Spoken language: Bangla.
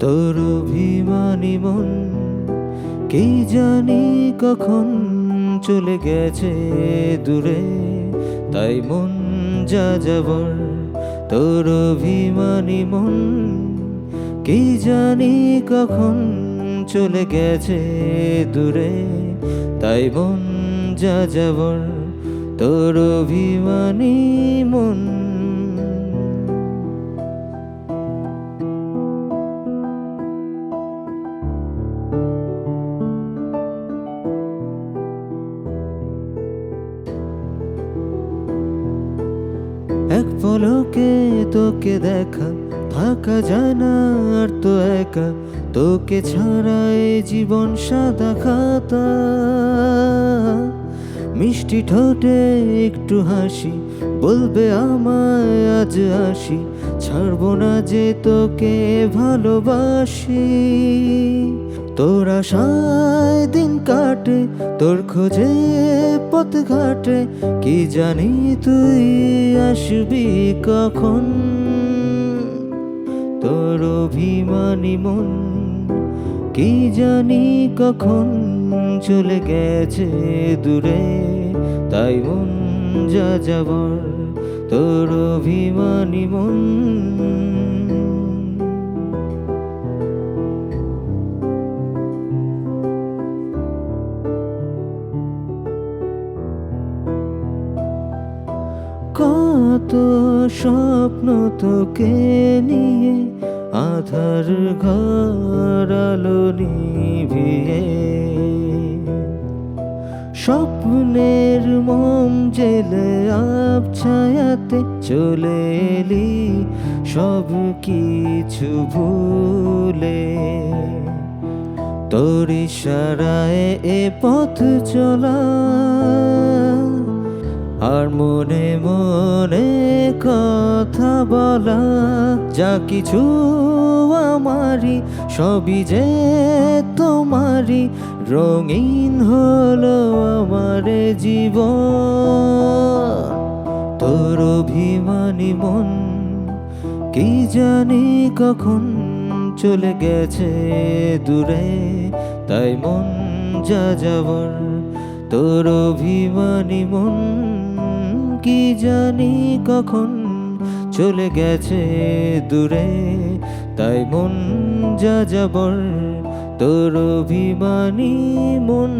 তোর অভিমানী মন কি জানি কখন চলে গেছে দূরে, তাই মন যা যাবর। তোর অভিমানী মন কি জানি কখন চলে গেছে দূরে, তাই মন যা যাবর। তোর অভিমানী মন। এক পলকে তোকে দেখা, থাকা যায় না আর তো একা, তোকে ছাড়া এই জীবন সাদা খাতা। মিষ্টি ঠোঁটে একটু হাসি বলবে আমায় আজ আসি, ছাড়বো না যে তোকে ভালোবাসি। তোর আশায় দিন কাটে, তোর খোঁজে পথ ঘাটে, কি জানি তুই আসবি কখন। তোর অভিমানী মন কি জানি কখন চলে গেছে দূরে, তাই মন যা যাবর। তোর অভিমানী মন। কত স্বপ্ন তোকে নিয়ে, আধার ঘর আলো নিভিয়ে, স্বপ্নের মোম জেলে আবছায়াতে চলে এলি সব কিছু ভুলে। তোর ইশারায় এ পথ চলা, আর মনে মনে কথা বলা, যা কিছু আমারই সবই যে তোমারই, রঙিন হলো আমার জীবন। তোর অভিমানী মন কি জানি কখন চলে গেছে দূরে, তাই মন যা যাবর। তোর অভিমানী মন কি জানি কখন চলে গেছে দূরে, তাই মন যা যাবর। তোর অভিমানী মন।